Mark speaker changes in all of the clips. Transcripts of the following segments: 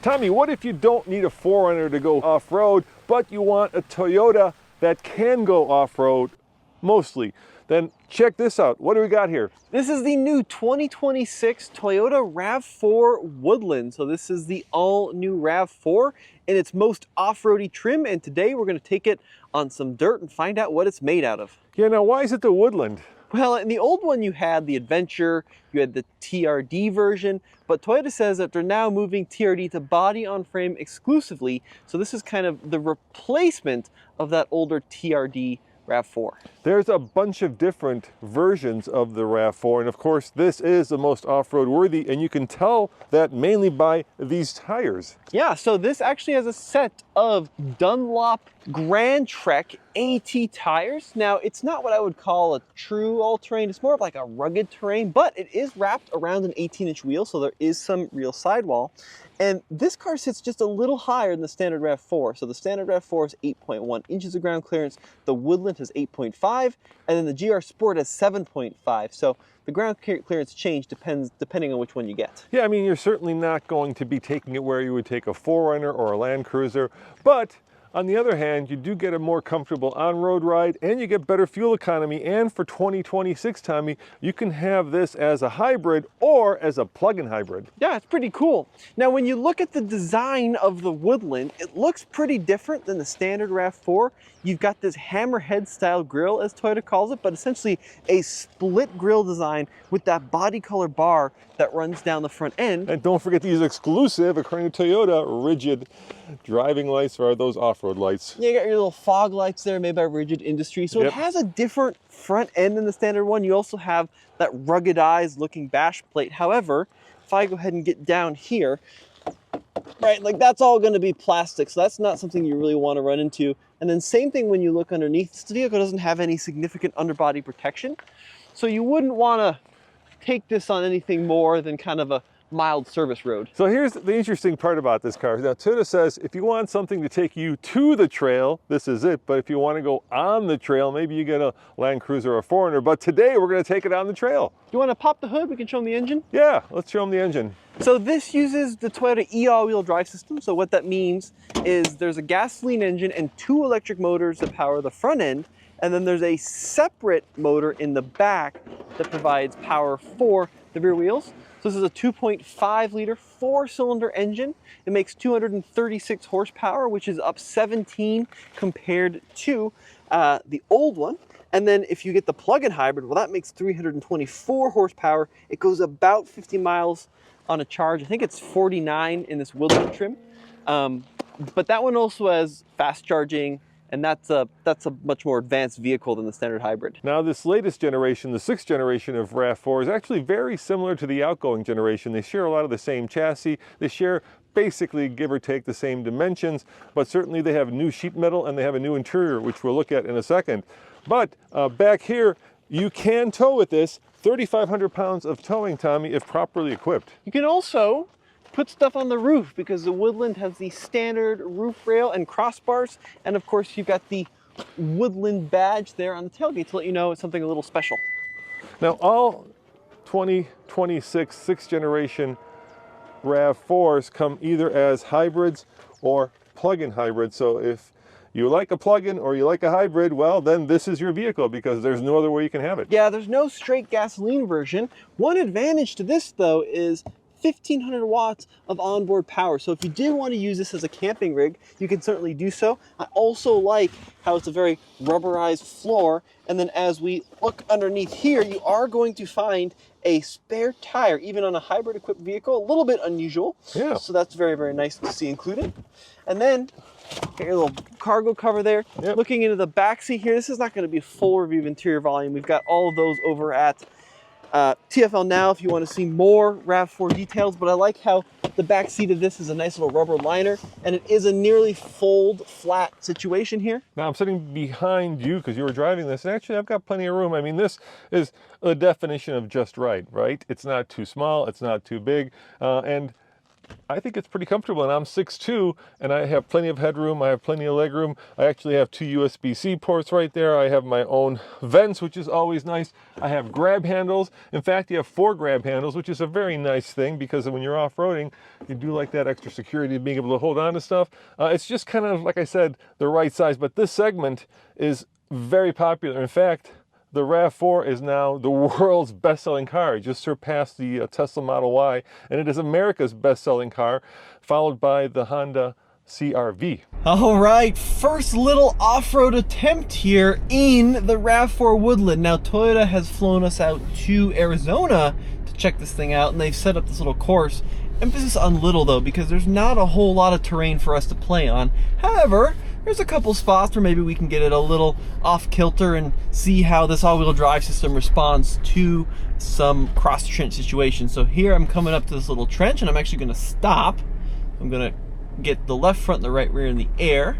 Speaker 1: Tommy, what if you don't need a 4Runner to go off-road, but you want a Toyota that can go off-road mostly? Then check this out. What do we got here?
Speaker 2: This is the new 2026 Toyota RAV4 Woodland. So this is the all-new RAV4 in its most off-roady trim, and today we're going to take it on some dirt and find out what it's made out of.
Speaker 1: Yeah, now why is it the Woodland?
Speaker 2: Well, in the old one you had the Adventure, you had the TRD version, but Toyota says that they're now moving TRD to body-on-frame exclusively, so this is kind of the replacement of that older TRD RAV4.
Speaker 1: There's a bunch of different versions of the RAV4, and of course this is the most off-road worthy, and you can tell that mainly by these tires.
Speaker 2: Yeah, so this actually has a set of Dunlop Grand Trek AT tires. Now, it's not what I would call a true all-terrain, it's more of like a rugged terrain, but it is wrapped around an 18-inch wheel, so there is some real sidewall. And this car sits just a little higher than the standard RAV4. So the standard RAV4 is 8.1 inches of ground clearance, the Woodland has 8.5, and then the GR Sport has 7.5. So the ground clearance change depending on which one you get.
Speaker 1: Yeah, I mean, you're certainly not going to be taking it where you would take a 4Runner or a Land Cruiser, but on the other hand, you do get a more comfortable on-road ride and you get better fuel economy. And for 2026, Tommy, you can have this as a hybrid or as a plug-in hybrid.
Speaker 2: Yeah, it's pretty cool. Now, when you look at the design of the Woodland, it looks pretty different than the standard RAV4. You've got this hammerhead style grille, as Toyota calls it, but essentially a split grille design with that body color bar that runs down the front end.
Speaker 1: And don't forget these exclusive, according to Toyota, rigid driving lights, or those off-road lights.
Speaker 2: Yeah, you got your little fog lights there made by Rigid Industries. So it has a different front end than the standard one. You also have that ruggedized looking bash plate. However, if I go ahead and get down here, right, like that's all going to be plastic, so that's not something you really want to run into. And then same thing when you look underneath. This vehicle doesn't have any significant underbody protection, so you wouldn't want to take this on anything more than kind of a mild service road.
Speaker 1: So here's the interesting part about this car. Now, Toyota says if you want something to take you to the trail, this is it. But if you want to go on the trail, maybe you get a Land Cruiser or a 4Runner. But today we're going to take it on the trail.
Speaker 2: You want to pop the hood? We can show them the engine.
Speaker 1: Yeah, let's show them the engine.
Speaker 2: So this uses the Toyota e-all-wheel drive system. So what that means is there's a gasoline engine and 2 electric motors that power the front end. And then there's a separate motor in the back that provides power for the rear wheels. So this is a 2.5 liter 4-cylinder engine. It makes 236 horsepower, which is up 17 compared to the old one. And then if you get the plug-in hybrid, well, that makes 324 horsepower. It goes about 50 miles on a charge. I think it's 49 in this Woodland trim. But that one also has fast charging, and that's a much more advanced vehicle than the standard hybrid.
Speaker 1: Now, this latest generation, the 6th generation of RAV4, is actually very similar to the outgoing generation. They share a lot of the same chassis. They share basically, give or take, the same dimensions, but certainly they have new sheet metal and they have a new interior, which we'll look at in a second. But back here, you can tow with this 3,500 pounds of towing, Tommy, if properly equipped.
Speaker 2: You can also put stuff on the roof because the Woodland has the standard roof rail and crossbars, and of course you've got the Woodland badge there on the tailgate to let you know it's something a little special.
Speaker 1: Now, all 2026 6th generation RAV4s come either as hybrids or plug-in hybrids. So if you like a plug-in or you like a hybrid, well, then this is your vehicle because there's no other way you can have it.
Speaker 2: Yeah, there's no straight gasoline version. One advantage to this, though, is 1,500 watts of onboard power. So if you did want to use this as a camping rig, you can certainly do so. I also like how it's a very rubberized floor. And then as we look underneath here, you are going to find a spare tire, even on a hybrid equipped vehicle, a little bit unusual.
Speaker 1: Yeah.
Speaker 2: So that's very, very nice to see included. And then got your little cargo cover there.
Speaker 1: Yep.
Speaker 2: Looking into the back seat here, this is not going to be a full review of interior volume. We've got all of those over at TFL Now if you want to see more RAV4 details, but I like how the back seat of this is a nice little rubber liner, and it is a nearly fold flat situation here.
Speaker 1: Now I'm sitting behind you because you were driving this, and actually I've got plenty of room. I mean, this is a definition of just right? It's not too small, it's not too big, and I think it's pretty comfortable, and I'm 6'2", and I have plenty of headroom. I have plenty of legroom. I actually have 2 USB-C ports right there. I have my own vents, which is always nice. I have grab handles. In fact, you have 4 grab handles, which is a very nice thing because when you're off-roading, you do like that extra security of being able to hold on to stuff. It's just kind of, like I said, the right size, but this segment is very popular. In fact, the RAV4 is now the world's best-selling car. It just surpassed the Tesla Model Y, and it is America's best-selling car, followed by the Honda CR-V.
Speaker 2: All right, first little off-road attempt here in the RAV4 Woodland. Now, Toyota has flown us out to Arizona to check this thing out, and they've set up this little course. Emphasis on little, though, because there's not a whole lot of terrain for us to play on. However, there's a couple spots where maybe we can get it a little off kilter and see how this all-wheel drive system responds to some cross trench situations. So here I'm coming up to this little trench, and I'm actually going to stop. I'm going to get the left front and the right rear in the air.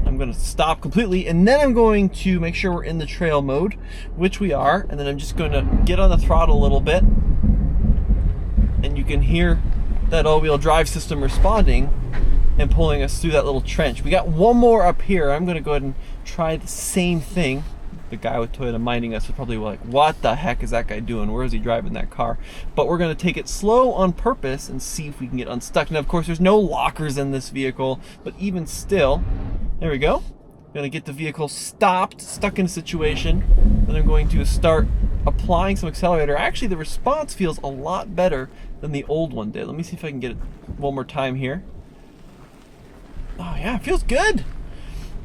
Speaker 2: I'm going to stop completely, and then I'm going to make sure we're in the trail mode, which we are, and then I'm just going to get on the throttle a little bit, and you can hear that all-wheel drive system responding and pulling us through that little trench. We got one more up here. I'm going to go ahead and try the same thing. The guy with Toyota minding us is probably like, what the heck is that guy doing? Where is he driving that car? But we're going to take it slow on purpose and see if we can get unstuck. Now, of course, there's no lockers in this vehicle, but even still, there we go. I'm going to get the vehicle stopped, stuck in a situation, and I'm going to start applying some accelerator. Actually, the response feels a lot better than the old one did. Let me see if I can get it one more time here. Oh yeah, it feels good.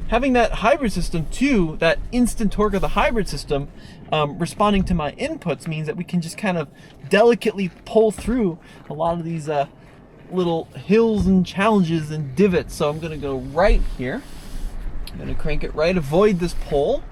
Speaker 2: Having that hybrid system too, that instant torque of the hybrid system responding to my inputs means that we can just kind of delicately pull through a lot of these little hills and challenges and divots. So I'm going to go right here. I'm going to crank it right, avoid this pole.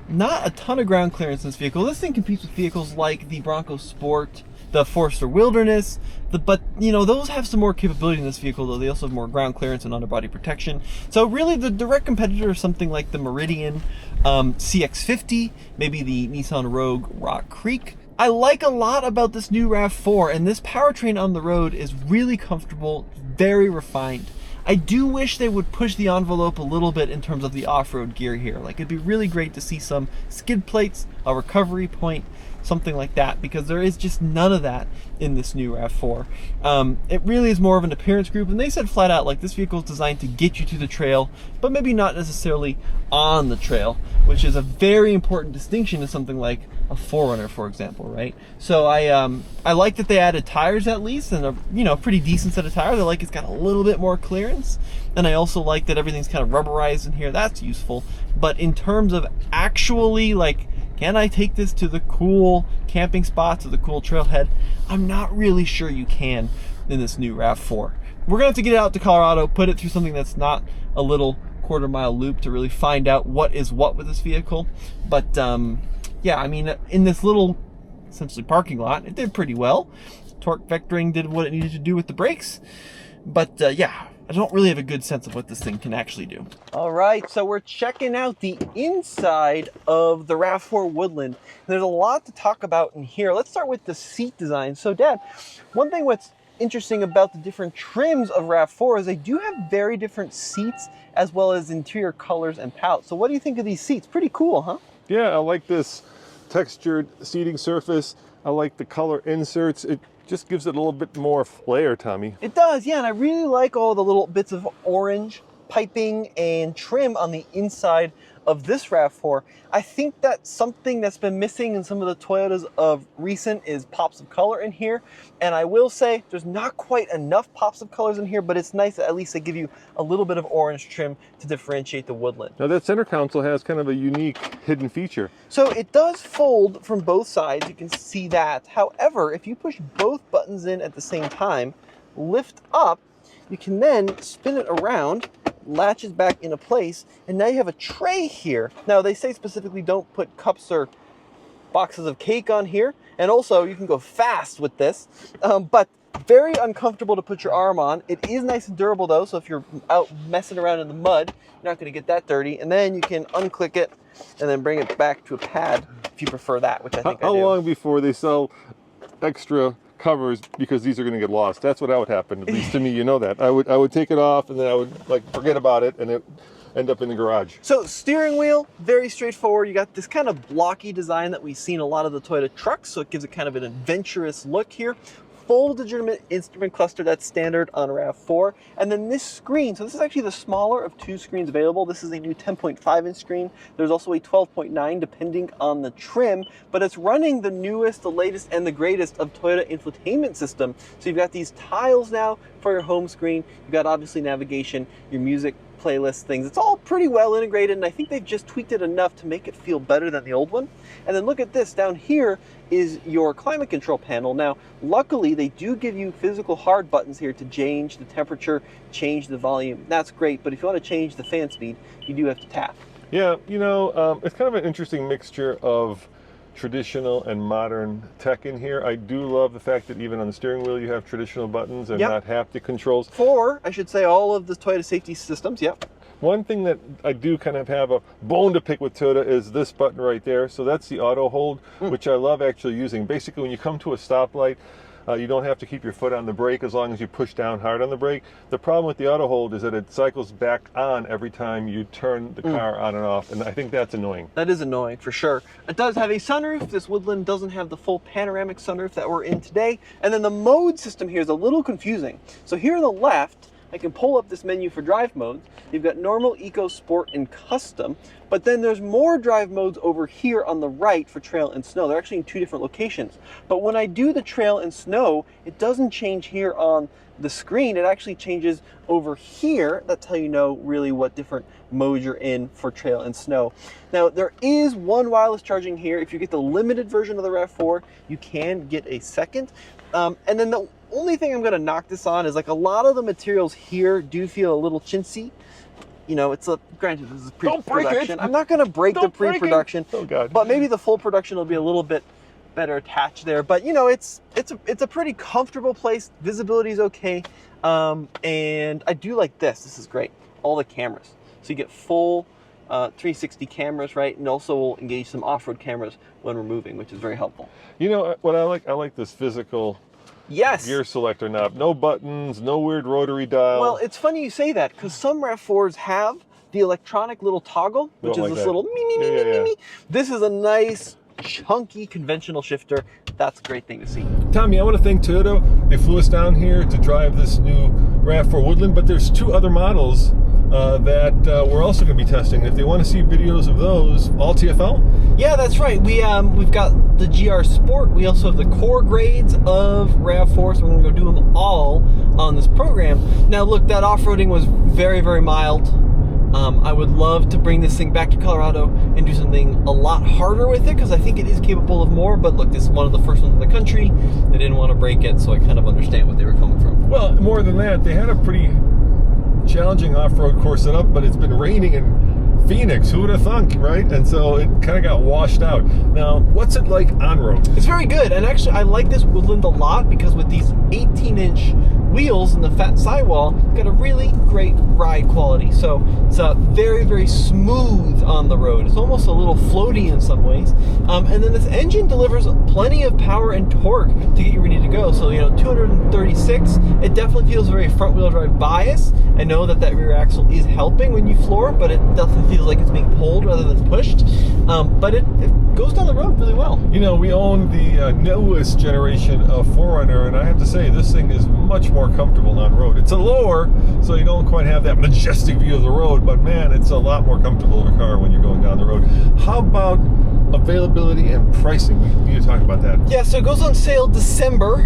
Speaker 2: Not a ton of ground clearance in this vehicle. This thing competes with vehicles like the Bronco Sport, the Forester Wilderness, but you know, those have some more capability in this vehicle, though they also have more ground clearance and underbody protection. So really the direct competitor is something like the Meridian CX-50, maybe the Nissan Rogue Rock Creek. I like a lot about this new RAV4, and this powertrain on the road is really comfortable, very refined. I do wish they would push the envelope a little bit in terms of the off-road gear here. Like, it'd be really great to see some skid plates, a recovery point, something like that, because there is just none of that in this new RAV4. It really is more of an appearance group, and they said flat out, like, this vehicle is designed to get you to the trail, but maybe not necessarily on the trail, which is a very important distinction to something like a 4Runner, for example, right? So I like that they added tires at least, and a pretty decent set of tires. I like it's got a little bit more clearance, and I also like that everything's kind of rubberized in here. That's useful. But in terms of actually, like, can I take this to the cool camping spots or the cool trailhead? I'm not really sure you can in this new RAV4. We're gonna have to get it out to Colorado, put it through something that's not a little quarter-mile loop to really find out what is what with this vehicle. But yeah, I mean, in this little, essentially parking lot, it did pretty well. Torque vectoring did what it needed to do with the brakes. But yeah, I don't really have a good sense of what this thing can actually do. All right, so we're checking out the inside of the RAV4 Woodland. There's a lot to talk about in here. Let's start with the seat design. So Dad, one thing what's interesting about the different trims of RAV4 is they do have very different seats as well as interior colors and palette. So what do you think of these seats? Pretty cool, huh?
Speaker 1: Yeah, I like this textured seating surface. I like the color inserts. It just gives it a little bit more flair, Tommy.
Speaker 2: It does, yeah, and I really like all the little bits of orange piping and trim on the inside of this RAV4. I think that's something that's been missing in some of the Toyotas of recent is pops of color in here. And I will say there's not quite enough pops of colors in here, but it's nice that at least they give you a little bit of orange trim to differentiate the Woodland.
Speaker 1: Now that center console has kind of a unique hidden feature.
Speaker 2: So it does fold from both sides, you can see that. However, if you push both buttons in at the same time, lift up, you can then spin it around, latches back into place, and now you have a tray here. Now they say specifically don't put cups or boxes of cake on here, and also you can go fast with this, but very uncomfortable to put your arm on. It is nice and durable though, so if you're out messing around in the mud, you're not going to get that dirty. And then you can unclick it and then bring it back to a pad if you prefer that, which I think I do.
Speaker 1: How long before they sell extra covers because these are going to get lost. That's what would happen, at least to me. You know that. I would take it off and then I would like forget about it and it end up in the garage.
Speaker 2: So steering wheel, very straightforward. You got this kind of blocky design that we've seen a lot of the Toyota trucks, so it gives it kind of an adventurous look here. Full digital instrument cluster, that's standard on RAV4. And then this screen, so this is actually the smaller of two screens available. This is a new 10.5 inch screen. There's also a 12.9 depending on the trim, but it's running the newest, the latest, and the greatest of Toyota infotainment system. So you've got these tiles now for your home screen. You've got obviously navigation, your music, playlist things. It's all pretty well integrated, and I think they've just tweaked it enough to make it feel better than the old one. And then look at this, down here is your climate control panel. Now, luckily, they do give you physical hard buttons here to change the temperature, change the volume. That's great, but if you want to change the fan speed, you do have to tap.
Speaker 1: Yeah, you know, it's kind of an interesting mixture of traditional and modern tech in here. I do love the fact that even on the steering wheel you have traditional buttons and not haptic controls.
Speaker 2: For, I should say, all of the Toyota safety systems, yep.
Speaker 1: One thing that I do kind of have a bone to pick with Toyota is this button right there. So that's the auto hold, which I love actually using. Basically, when you come to a stoplight, you don't have to keep your foot on the brake as long as you push down hard on the brake. The problem with the auto hold is that it cycles back on every time you turn the car on and off, and I think that's annoying.
Speaker 2: That is annoying for sure. It does have a sunroof. This Woodland doesn't have the full panoramic sunroof that we're in today. And then the mode system here is a little confusing. So here on the left, I can pull up this menu for drive modes. You've got normal, eco, sport, and custom, but then there's more drive modes over here on the right for trail and snow. They're actually in two different locations. But when I do the trail and snow, it doesn't change here on the screen. It actually changes over here. That's how you know really what different modes you're in for trail and snow. Now, there is one wireless charging here. If you get the limited version of the RAV4, you can get a second. And then the only thing I'm going to knock this on is like a lot of the materials here do feel a little chintzy. You know, it's a, granted this is pre-production. I'm not going to break the pre-production, but maybe the full production will be a little bit better attached there. But you know, it's a pretty comfortable place. Visibility is okay, and I do like this. This is great. All the cameras, so you get full 360 cameras, right? And also we'll engage some off-road cameras when we're moving, which is very helpful.
Speaker 1: You know what I like? I like this physical gear selector knob. No buttons, no weird rotary dial.
Speaker 2: Well, it's funny you say that because some RAV4s have the electronic little toggle, which is this little me. This is a nice, chunky, conventional shifter. That's a great thing to see.
Speaker 1: Tommy, I want to thank Toyota. They flew us down here to drive this new RAV4 Woodland, but there's two other models that we're also going to be testing. If they want to see videos of those, all TFL?
Speaker 2: Yeah, that's right. We've got the GR Sport. We also have the core grades of RAV4, so we're going to go do them all on this program. Now, look, that off-roading was very, very mild. I would love to bring this thing back to Colorado and do something a lot harder with it because I think it is capable of more, but look, this is one of the first ones in the country. They didn't want to break it, so I kind of understand what they were coming from.
Speaker 1: Well, more than that, they had a pretty challenging off-road course set up, but it's been raining in Phoenix. Who would have thunk, right? And so it kind of got washed out. Now, what's it like on road?
Speaker 2: It's very good, and actually I like this Woodland a lot because with these 18-inch wheels and the fat sidewall, it's got a really great ride quality. So it's very, very smooth on the road. It's almost a little floaty in some ways. And then this engine delivers plenty of power and torque to get you ready to go. So, you know, 236, it definitely feels very front-wheel drive bias. I know that rear axle is helping when you floor, but it definitely feels like it's being pulled rather than pushed. But it goes down the road really well.
Speaker 1: You know, we own the newest generation of 4Runner, and I have to say, this thing is much more comfortable on road. It's a lower, so you don't quite have that majestic view of the road, but man, it's a lot more comfortable in a car when you're going down the road. How about availability and pricing? We need to talk about that.
Speaker 2: Yeah, so it goes on sale December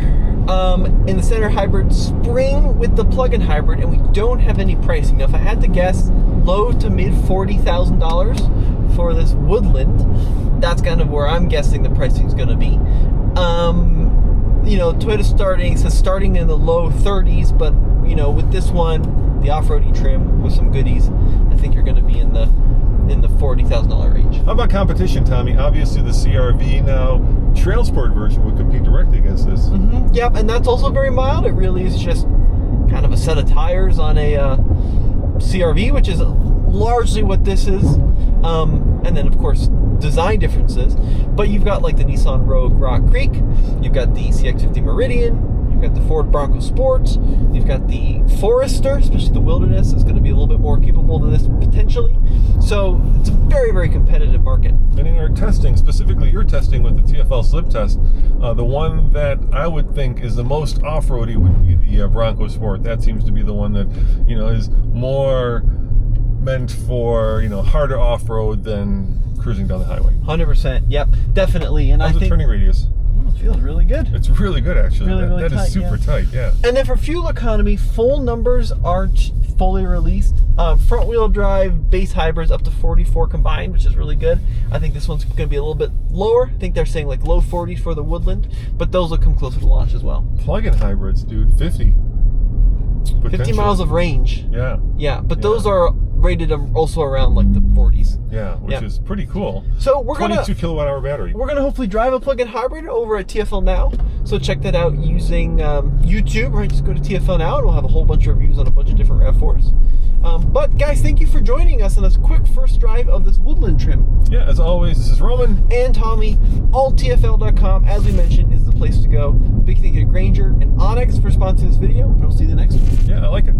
Speaker 2: in the Center Hybrid, spring with the plug-in hybrid, and we don't have any pricing. Now, if I had to guess, low to mid $40,000 for this Woodland. That's kind of where I'm guessing the pricing is going to be. You know, Toyota starting in the low 30s, but you know, with this one, the off-roady trim with some goodies, I think you're going to be in the $40,000 range.
Speaker 1: How about competition, Tommy? Obviously, the CR-V now Trail Sport version would compete directly against this.
Speaker 2: Yep, and that's also very mild. It really is just kind of a set of tires on a CR-V, which is a largely what this is. And then, of course, design differences. But you've got like the Nissan Rogue Rock Creek, you've got the CX-50 Meridian, you've got the Ford Bronco Sport, you've got the Forester, especially the Wilderness is going to be a little bit more capable than this potentially. So it's a very, very competitive market.
Speaker 1: And in our testing, specifically your testing with the TFL slip test, the one that I would think is the most off-roady would be the Bronco Sport. That seems to be the one that, you know, is more meant for, you know, harder off-road than cruising down the highway.
Speaker 2: 100%. Yep, definitely. And
Speaker 1: How's
Speaker 2: I
Speaker 1: the
Speaker 2: think
Speaker 1: turning radius?
Speaker 2: it feels really good.
Speaker 1: It's really good, actually.
Speaker 2: Really
Speaker 1: that
Speaker 2: tight,
Speaker 1: is super tight, yeah.
Speaker 2: And then for fuel economy, full numbers aren't fully released. Front wheel drive base hybrids up to 44 combined, which is really good. I think this one's going to be a little bit lower. I think they're saying like low 40s for the Woodland, but those will come closer to launch as well.
Speaker 1: Plug-in hybrids, dude, 50.
Speaker 2: 50 miles of range.
Speaker 1: Yeah.
Speaker 2: Yeah, but those are rated also around like the 40s.
Speaker 1: Yeah, which is pretty cool.
Speaker 2: So we're
Speaker 1: 22 kilowatt hour battery.
Speaker 2: We're gonna hopefully drive a plug-in hybrid over at TFL Now. So check that out using YouTube, right? Just go to TFL Now and we'll have a whole bunch of reviews on a bunch of different RAV4s. But guys, thank you for joining us on this quick first drive of this Woodland trim.
Speaker 1: Yeah, as always, this is Roman
Speaker 2: and Tommy. AllTFL.com, as we mentioned, is the place to go. Big thank you to Granger and Onyx for sponsoring this video, and we'll see you in the next one.
Speaker 1: Yeah, I like it.